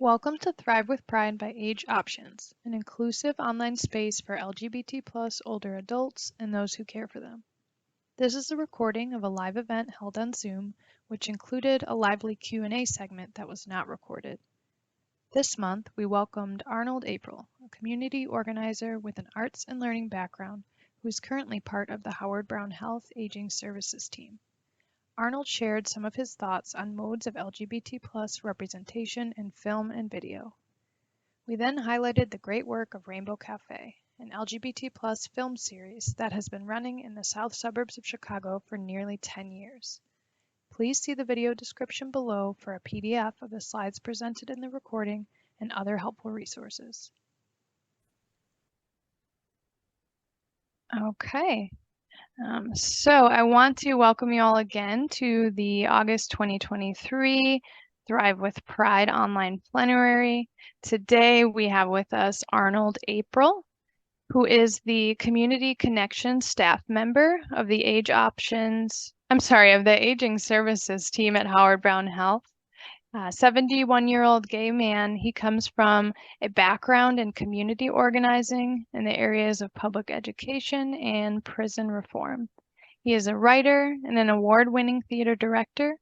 Welcome to Thrive with Pride by AgeOptions, an inclusive online space for LGBT+ older adults and those who care for them. This is a recording of a live event held on Zoom, which included a lively Q&A segment that was not recorded. This month, we welcomed Arnold Aprill, a community organizer with an arts and learning background who is currently part of the Howard Brown Health Aging Services team. Arnold shared some of his thoughts on modes of LGBT+ representation in film and video. We then highlighted the great work of Rainbow Cafe, an LGBT+ film series that has been running in the south suburbs of Chicago for nearly 10 years. Please see the video description below for a PDF of the slides presented in the recording and other helpful resources. Okay. So I want to welcome you all again to the August 2023 Thrive with Pride online plenary. Today we have with us Arnold Aprill, who is the Community Connection staff member of the of the Aging Services team at Howard Brown Health. 71-year-old gay man, he comes from a background in community organizing in the areas of public education and prison reform. He is a writer and an award-winning theater director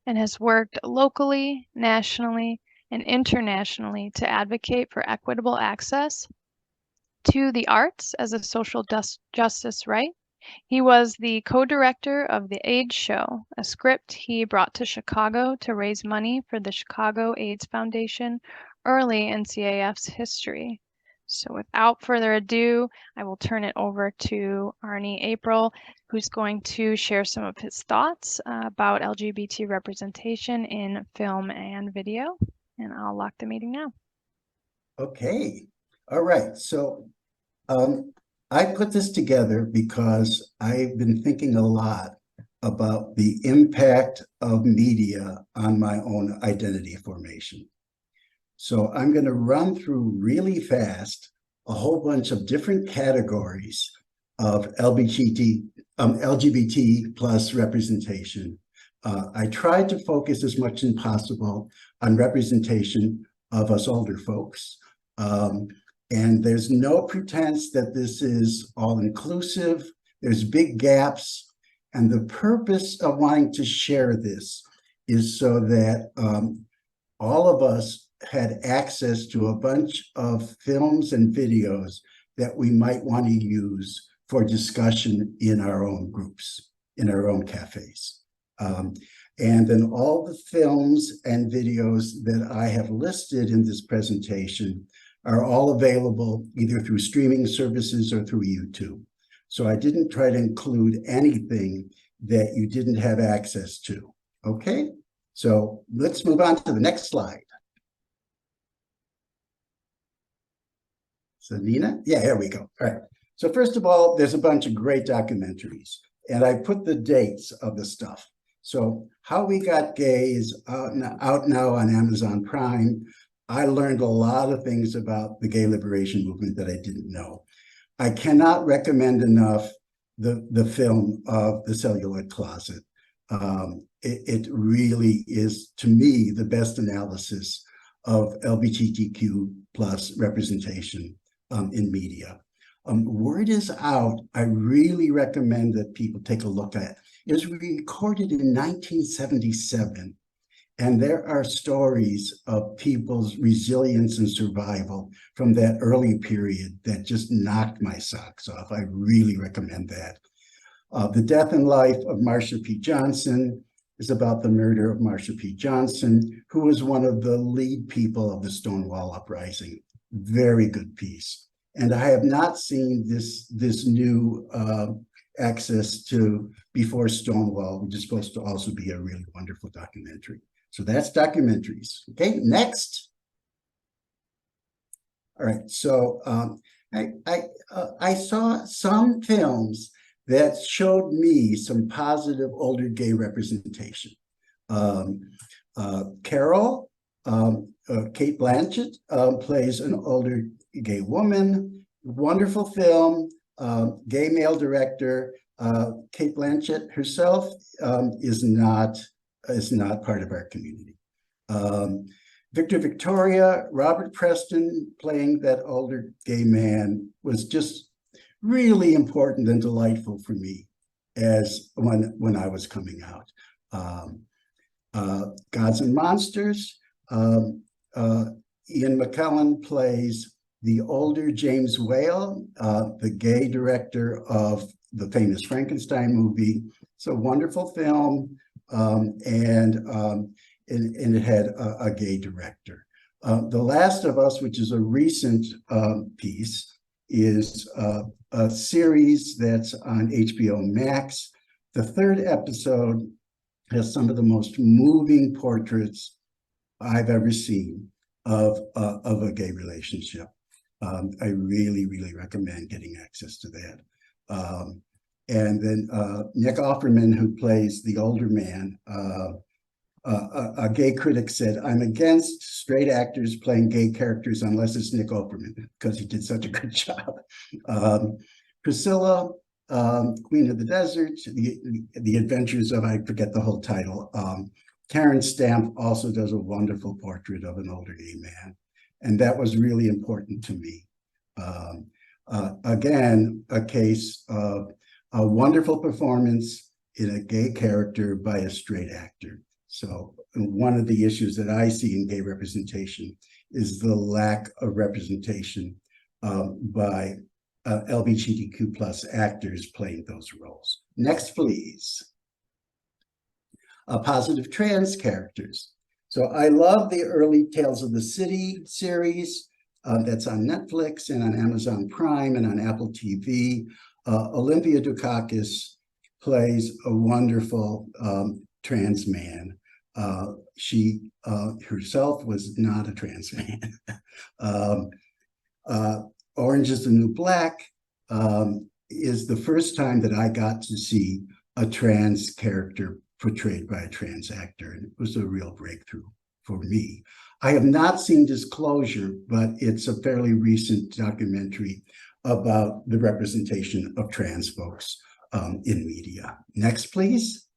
and has worked locally, nationally, and internationally to advocate for equitable access to the arts as a social justice right. He was the co-director of The AIDS Show, a script he brought to Chicago to raise money for the Chicago AIDS Foundation early in CAF's history. So without further ado, I will turn it over to Arnie Aprill, who's going to share some of his thoughts about LGBT representation in film and video. And I'll lock the meeting now. Okay. All right. So I put this together because I've been thinking a lot about the impact of media on my own identity formation. So I'm going to run through really fast a whole bunch of different categories of LGBT plus representation. I tried to focus as much as possible on representation of us older folks. And there's no pretense that this is all-inclusive. There's big gaps. And the purpose of wanting to share this is so that all of us had access to a bunch of films and videos that we might want to use for discussion in our own groups, in our own cafes. And then all the films and videos that I have listed in this presentation are all available either through streaming services or through YouTube. So I didn't try to include anything that you didn't have access to. Okay, so let's move on to the next slide. So Nina, yeah, here we go. All right. So first of all, there's a bunch of great documentaries, and I put the dates of the stuff. So How We Got Gay is out now on Amazon Prime. I learned a lot of things about the gay liberation movement that I didn't know. I cannot recommend enough the film of The Celluloid Closet. It really is, to me, the best analysis of LGBTQ plus representation in media. Word is out. I really recommend that people take a look at it. It was recorded in 1977. And there are stories of people's resilience and survival from that early period that just knocked my socks off. I really recommend that. The Death and Life of Marsha P. Johnson is about the murder of Marsha P. Johnson, who was one of the lead people of the Stonewall Uprising. Very good piece. And I have not seen this new access to Before Stonewall, which is supposed to also be a really wonderful documentary. So that's documentaries. Okay, next. All right, so I saw some films that showed me some positive older gay representation. Carol, Kate Blanchett plays an older gay woman. Wonderful film, gay male director. Kate Blanchett herself is not part of our community. Victor Victoria, Robert Preston playing that older gay man was just really important and delightful for me as when I was coming out. Gods and Monsters, Ian McKellen plays the older James Whale, the gay director of the famous Frankenstein movie. It's a wonderful film, and it had a gay director. The Last of Us, which is a recent piece, is a series that's on HBO Max. The third episode has some of the most moving portraits I've ever seen of a gay relationship. I really, really recommend getting access to that. And then Nick Offerman, who plays the older man, a gay critic said, "I'm against straight actors playing gay characters unless it's Nick Offerman, because he did such a good job." Priscilla, Queen of the Desert, the Adventures of, I forget the whole title. Karen Stamp also does a wonderful portrait of an older gay man. And that was really important to me. Again, a case of a wonderful performance in a gay character by a straight actor. So one of the issues that I see in gay representation is the lack of representation by LGBTQ plus actors playing those roles. Next, please. Positive trans characters. So I love the early Tales of the City series that's on Netflix and on Amazon Prime and on Apple TV. Olympia Dukakis plays a wonderful trans man. She herself was not a trans man. Orange is the New Black is the first time that I got to see a trans character portrayed by a trans actor, and it was a real breakthrough for me. I have not seen Disclosure, but it's a fairly recent documentary about the representation of trans folks in media. Next, please.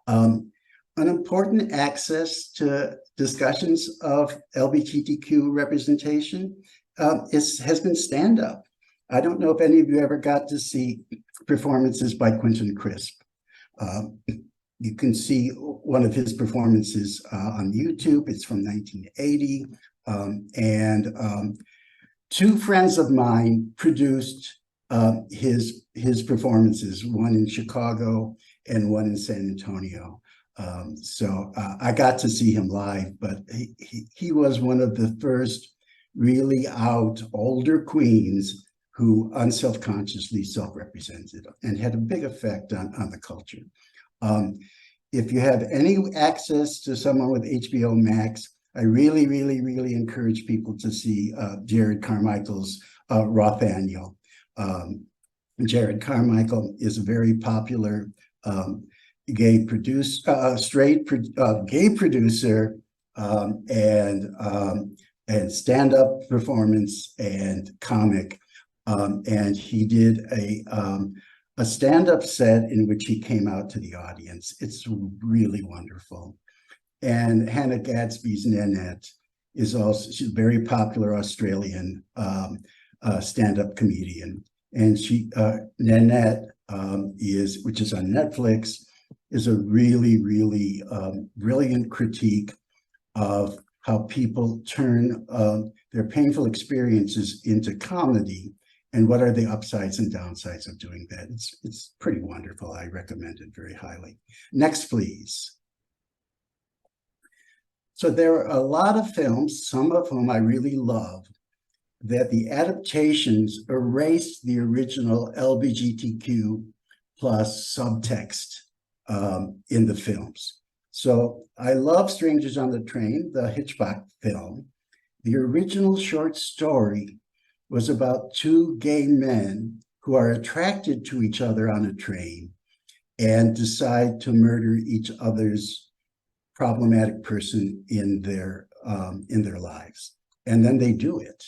An important access to discussions of LGBTQ representation has been stand-up. I don't know if any of you ever got to see performances by Quentin Crisp. You can see one of his performances on YouTube. It's from 1980. Two friends of mine produced his performances, one in Chicago and one in San Antonio. So I got to see him live, but he was one of the first really out older queens who unselfconsciously self-represented and had a big effect on the culture. If you have any access to someone with HBO Max, I really, really, really encourage people to see Jared Carmichael's Rothaniel. Jared Carmichael is a very popular gay producer, gay producer, and stand-up performance and comic. And he did a stand-up set in which he came out to the audience. It's really wonderful. And Hannah Gadsby's Nanette is also, she's a very popular Australian stand-up comedian. And Nanette which is on Netflix, is a really, really brilliant critique of how people turn their painful experiences into comedy, and what are the upsides and downsides of doing that. It's pretty wonderful. I recommend it very highly. Next, please. So there are a lot of films, some of whom I really love, that the adaptations erase the original LGBTQ plus subtext in the films. So I love Strangers on the Train, the Hitchcock film. The original short story was about two gay men who are attracted to each other on a train and decide to murder each other's problematic person in their lives. And then they do it.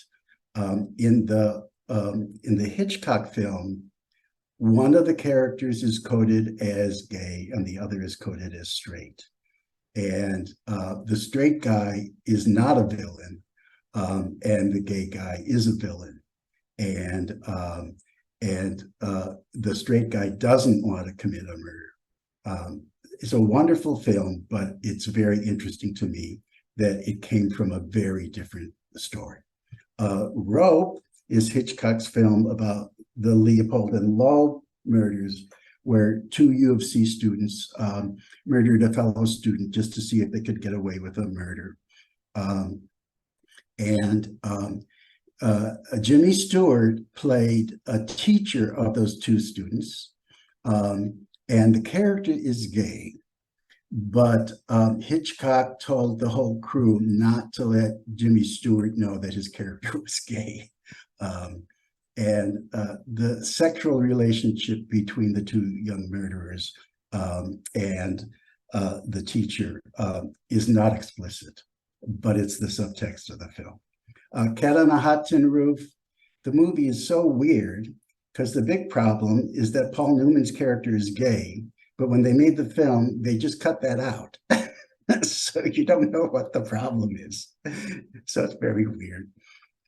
In the Hitchcock film, one of the characters is coded as gay and the other is coded as straight. and the straight guy is not a villain, and the gay guy is a villain, and the straight guy doesn't want to commit a murder. It's a wonderful film, but it's very interesting to me that it came from a very different story. Rope is Hitchcock's film about the Leopold and Loeb murders, where two U of C students murdered a fellow student just to see if they could get away with a murder. Jimmy Stewart played a teacher of those two students, and the character is gay, but Hitchcock told the whole crew not to let Jimmy Stewart know that his character was gay. The sexual relationship between the two young murderers and the teacher is not explicit, but it's the subtext of the film. Cat on a Hot Tin Roof, the movie is so weird because the big problem is that Paul Newman's character is gay, but when they made the film, they just cut that out. So you don't know what the problem is. So it's very weird.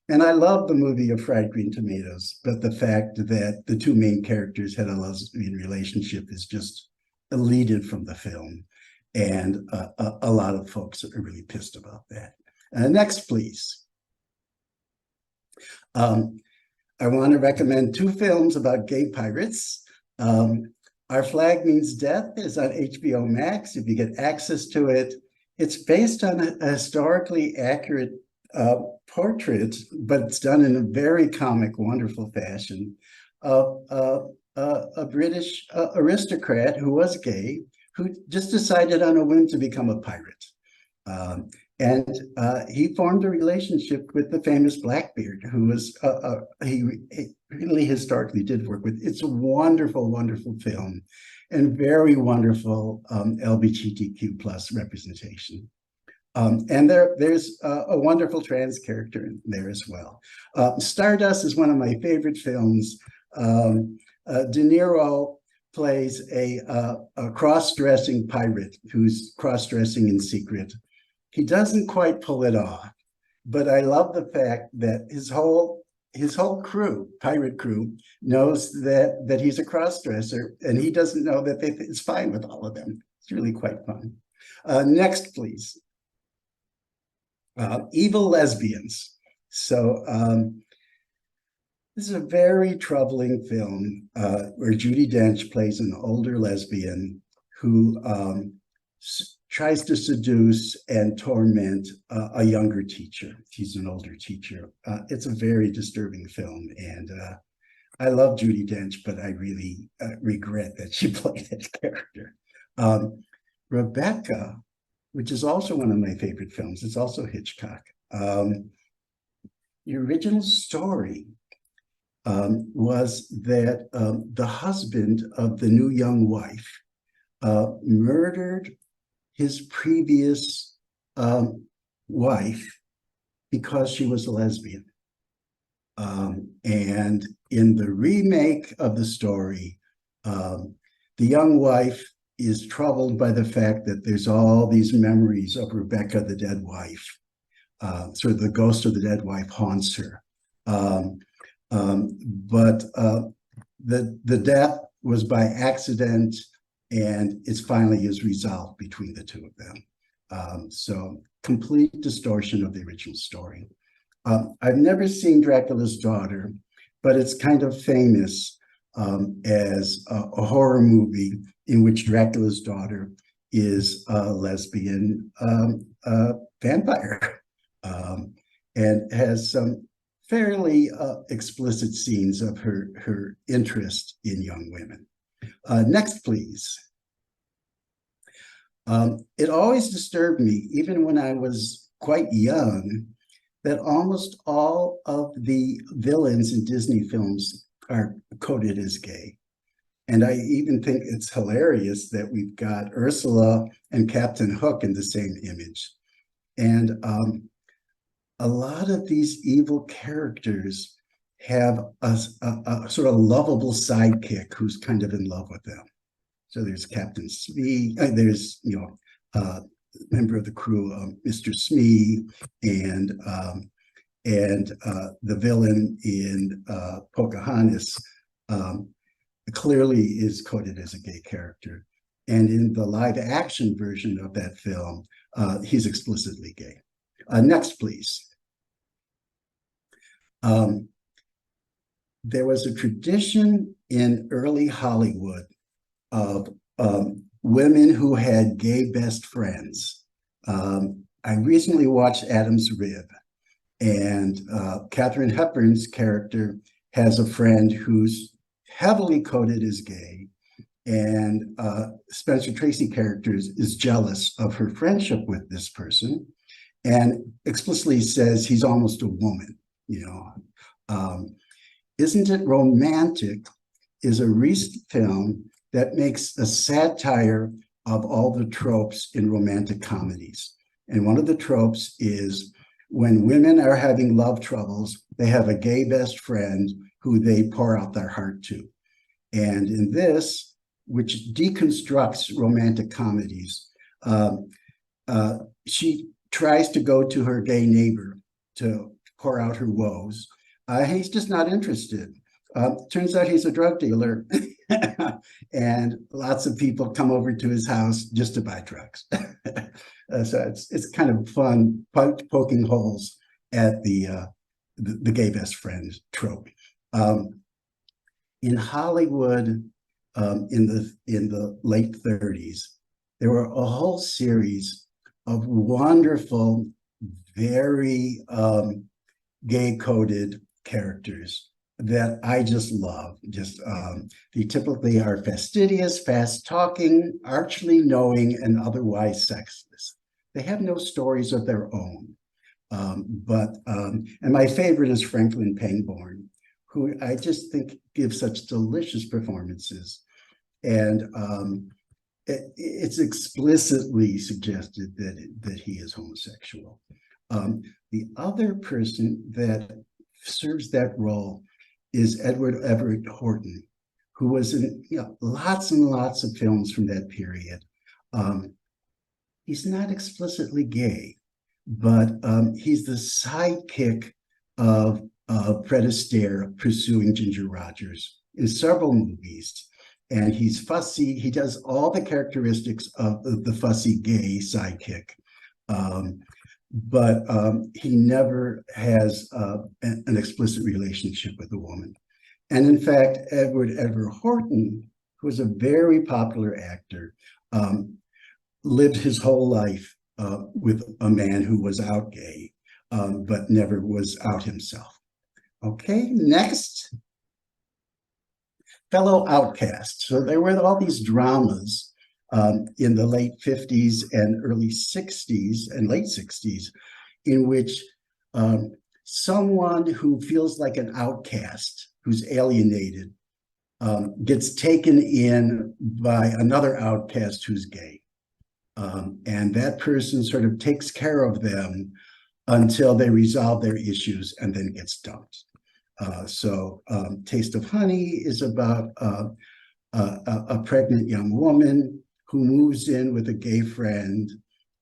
And I love the movie of Fried Green Tomatoes, but the fact that the two main characters had a lesbian relationship is just deleted from the film. And a lot of folks are really pissed about that. Next, please. I want to recommend two films about gay pirates. Our Flag Means Death is on HBO Max. If you get access to it, it's based on a historically accurate portrait, but it's done in a very comic, wonderful fashion of a British aristocrat who was gay, who just decided on a whim to become a pirate. He formed a relationship with the famous Blackbeard, who was, he really historically did work with. It's a wonderful, wonderful film and very wonderful LGBTQ plus representation. There's a wonderful trans character in there as well. Stardust is one of my favorite films. De Niro plays a cross-dressing pirate who's cross-dressing in secret. He doesn't quite pull it off, but I love the fact that his whole crew, pirate crew, knows that he's a cross-dresser, and he doesn't know that it's fine with all of them. It's really quite fun. Next, please. Evil Lesbians. So this is a very troubling film where Judi Dench plays an older lesbian who tries to seduce and torment a younger teacher. She's an older teacher. It's a very disturbing film, and I love Judi Dench, but I really regret that she played that character. Rebecca, which is also one of my favorite films, it's also Hitchcock. The original story was that the husband of the new young wife murdered his previous wife because she was a lesbian. And in the remake of the story, the young wife is troubled by the fact that there's all these memories of Rebecca, the dead wife. Sort of the ghost of the dead wife haunts her. But the death was by accident, and it's finally is resolved between the two of them. So complete distortion of the original story. I've never seen Dracula's Daughter, but it's kind of famous as a horror movie in which Dracula's daughter is a lesbian vampire, and has some fairly explicit scenes of her interest in young women. Next, please. It always disturbed me, even when I was quite young, that almost all of the villains in Disney films are coded as gay. And I even think it's hilarious that we've got Ursula and Captain Hook in the same image. And a lot of these evil characters have a sort of lovable sidekick who's kind of in love with them. So there's Captain Smee, there's member of the crew, Mr. Smee, and the villain in Pocahontas clearly is coded as a gay character. And in the live action version of that film, he's explicitly gay. Next, please. There was a tradition in early Hollywood of women who had gay best friends. I recently watched Adam's Rib, and Katharine Hepburn's character has a friend who's heavily coded as gay, and Spencer Tracy character is jealous of her friendship with this person and explicitly says he's almost a woman, you know. Isn't It Romantic is a recent film that makes a satire of all the tropes in romantic comedies. And one of the tropes is when women are having love troubles, they have a gay best friend who they pour out their heart to. And in this, which deconstructs romantic comedies, she tries to go to her gay neighbor to pour out her woes. He's just not interested. Turns out he's a drug dealer, and lots of people come over to his house just to buy drugs. So it's kind of fun poking holes at the gay best friend trope. In Hollywood, in the late 30s, there were a whole series of wonderful, very gay-coded characters that I just love. They typically are fastidious, fast-talking, archly knowing, and otherwise sexless. They have no stories of their own. And my favorite is Franklin Pangborn, who I just think gives such delicious performances. And it's explicitly suggested that he is homosexual. The other person that serves that role is Edward Everett Horton, who was in lots and lots of films from that period. He's not explicitly gay, but he's the sidekick of Fred Astaire pursuing Ginger Rogers in several movies. And he's fussy. He does all the characteristics of the fussy gay sidekick. But he never has an explicit relationship with a woman. And in fact, Edward Everett Horton, who was a very popular actor, lived his whole life with a man who was out gay, but never was out himself. Okay, next. Fellow outcasts. So there were all these dramas in the late 50s and early 60s and late 60s, in which someone who feels like an outcast, who's alienated, gets taken in by another outcast who's gay. And that person sort of takes care of them until they resolve their issues and then gets dumped. Taste of Honey is about a pregnant young woman who moves in with a gay friend,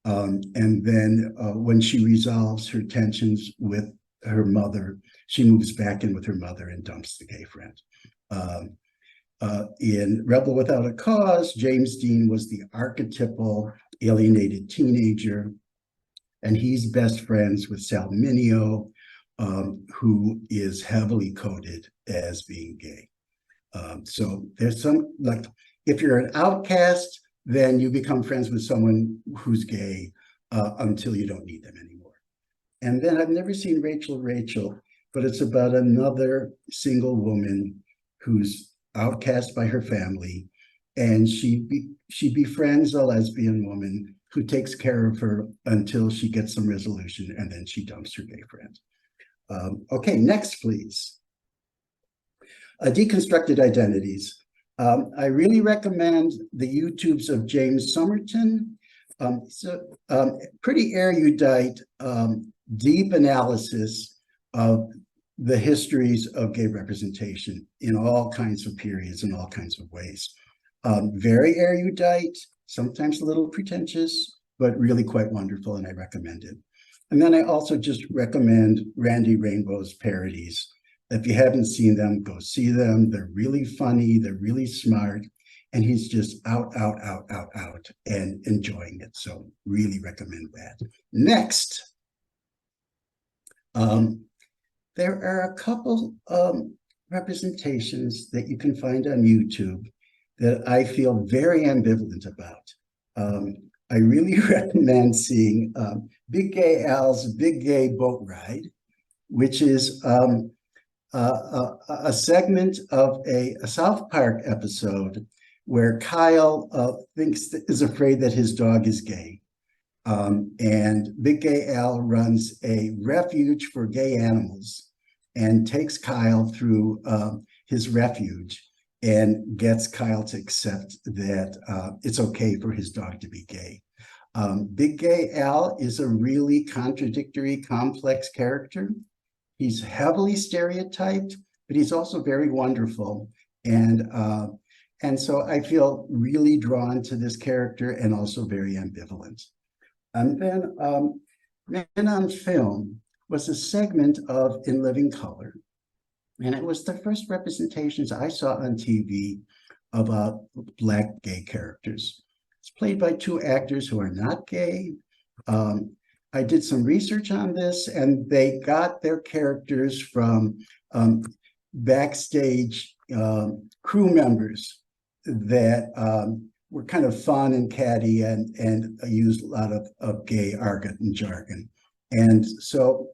and then when she resolves her tensions with her mother, she moves back in with her mother and dumps the gay friend. In Rebel Without a Cause, James Dean was the archetypal alienated teenager, and he's best friends with Sal Mineo, who is heavily coded as being gay. So there's some, like, if you're an outcast, then you become friends with someone who's gay until you don't need them anymore. And then I've never seen Rachel, but it's about another single woman who's outcast by her family, and she befriends a lesbian woman who takes care of her until she gets some resolution, and then she dumps her gay friend. Okay, next, please. Deconstructed identities. I really recommend the YouTubes of James Somerton. Pretty erudite, deep analysis of the histories of gay representation in all kinds of periods and all kinds of ways. Very erudite, sometimes a little pretentious, but really quite wonderful, and I recommend it. And then I also just recommend Randy Rainbow's parodies. If you haven't seen them, go see them. They're really funny, they're really smart, and he's just out, and enjoying it. So really recommend that. Next, there are a couple representations that you can find on YouTube that I feel very ambivalent about. I really recommend seeing Big Gay Al's Big Gay Boat Ride, which is a segment of a South Park episode where Kyle is afraid that his dog is gay. And Big Gay Al runs a refuge for gay animals and takes Kyle through his refuge and gets Kyle to accept that it's okay for his dog to be gay. Big Gay Al is a really contradictory, complex character. He's heavily stereotyped, but he's also very wonderful. And so I feel really drawn to this character and also very ambivalent. And then Men on Film was a segment of In Living Color. And it was the first representations I saw on TV about Black gay characters. It's played by two actors who are not gay. I did some research on this, and they got their characters from backstage crew members that were kind of fun and catty and used a lot of gay argot and jargon. And so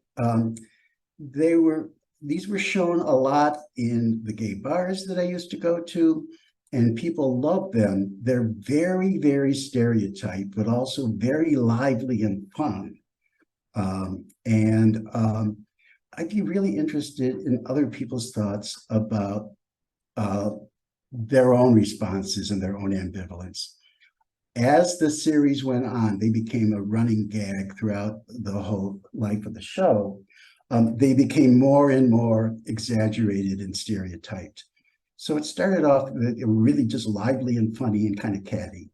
these were shown a lot in the gay bars that I used to go to, and people loved them. They're very, very stereotyped, but also very lively and fun. I'd be really interested in other people's thoughts about their own responses and their own ambivalence. As the series went on, they became a running gag throughout the whole life of the show. They became more and more exaggerated and stereotyped. So it started off really just lively and funny and kind of catty.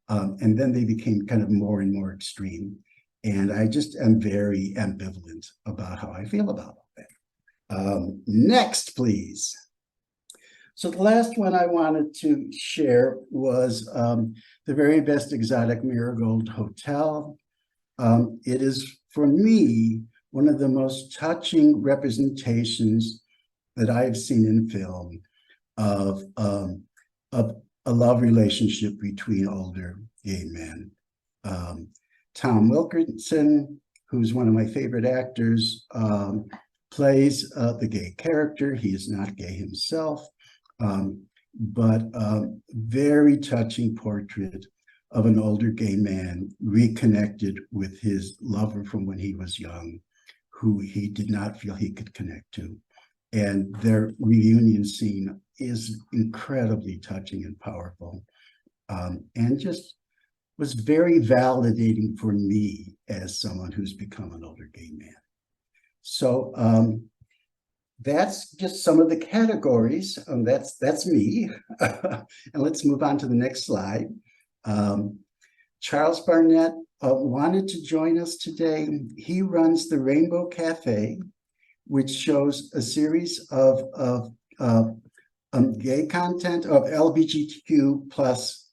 And then they became kind of more and more extreme. And I just am very ambivalent about how I feel about that. Next, please. So the last one I wanted to share was The Very Best Exotic Marigold Hotel. It is, for me, one of the most touching representations that I've seen in film of a love relationship between older gay men. Tom Wilkinson, who's one of my favorite actors, plays the gay character. He is not gay himself, but very touching portrait of an older gay man reconnected with his lover from when he was young, who he did not feel he could connect to. And their reunion scene is incredibly touching and powerful, and just was very validating for me as someone who's become an older gay man. So that's just some of the categories. That's me. And let's move on to the next slide. Charles Barnett wanted to join us today. He runs the Rainbow Cafe, which shows a series of gay content, of LGBTQ plus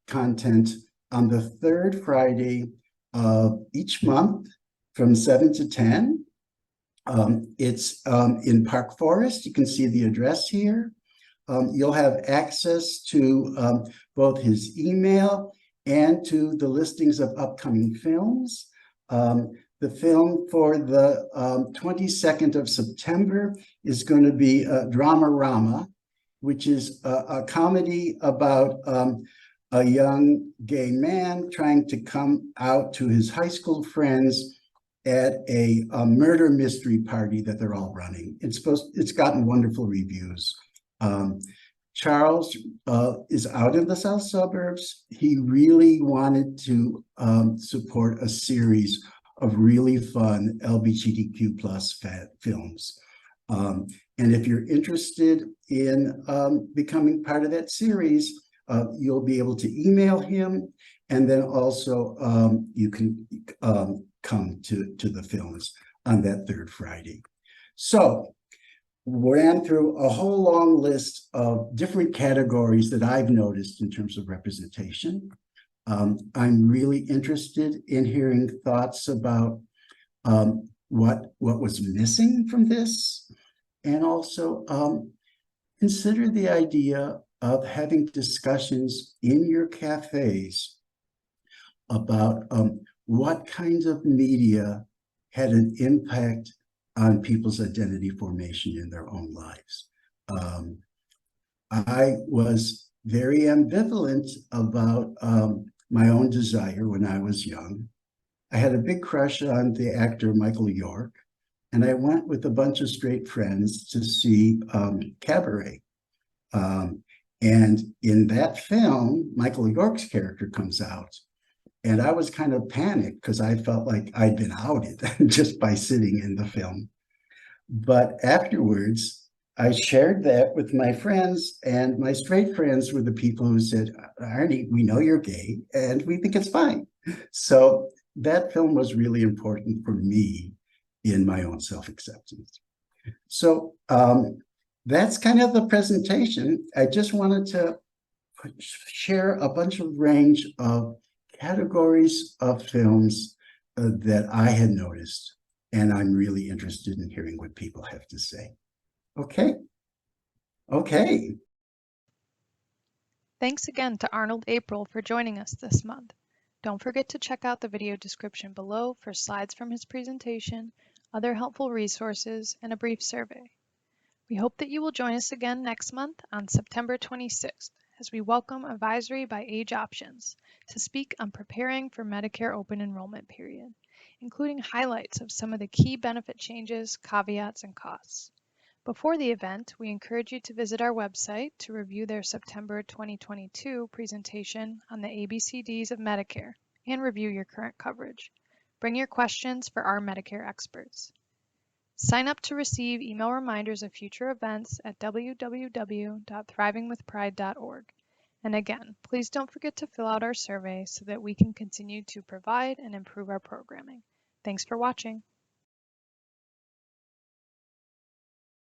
content on the third Friday of each month from 7 to 10. It's in Park Forest. You can see the address here. You'll have access to both his email and to the listings of upcoming films. The film for the 22nd of September is going to be Dramarama, which is a comedy about a young gay man trying to come out to his high school friends at a murder mystery party that they're all running. It's gotten wonderful reviews. Charles is out in the South Suburbs. He really wanted to support a series of really fun LGBTQ plus films. And if you're interested in becoming part of that series, you'll be able to email him, And then also you can come to the films on that third Friday. So ran through a whole long list of different categories that I've noticed in terms of representation. I'm really interested in hearing thoughts about what was missing from this, and also consider the idea of having discussions in your cafes about what kinds of media had an impact on people's identity formation in their own lives. I was very ambivalent about my own desire when I was young. I had a big crush on the actor Michael York, and I went with a bunch of straight friends to see Cabaret. And in that film, Michael York's character comes out, and I was kind of panicked because I felt like I'd been outed just by sitting in the film. But afterwards, I shared that with my friends, and my straight friends were the people who said, Arnie, we know you're gay, and we think it's fine. So that film was really important for me in my own self-acceptance. So that's kind of the presentation. I just wanted to share a bunch of range of categories of films that I had noticed, and I'm really interested in hearing what people have to say. Okay. Okay. Thanks again to Arnold Aprill for joining us this month. Don't forget to check out the video description below for slides from his presentation, other helpful resources, and a brief survey. We hope that you will join us again next month on September 26th as we welcome Avisery by AgeOptions to speak on preparing for Medicare Open Enrollment Period, including highlights of some of the key benefit changes, caveats, and costs. Before the event, we encourage you to visit our website to review their September 2022 presentation on the ABCDs of Medicare and review your current coverage. Bring your questions for our Medicare experts. Sign up to receive email reminders of future events at www.thrivingwithpride.org. And again, please don't forget to fill out our survey so that we can continue to provide and improve our programming. Thanks for watching.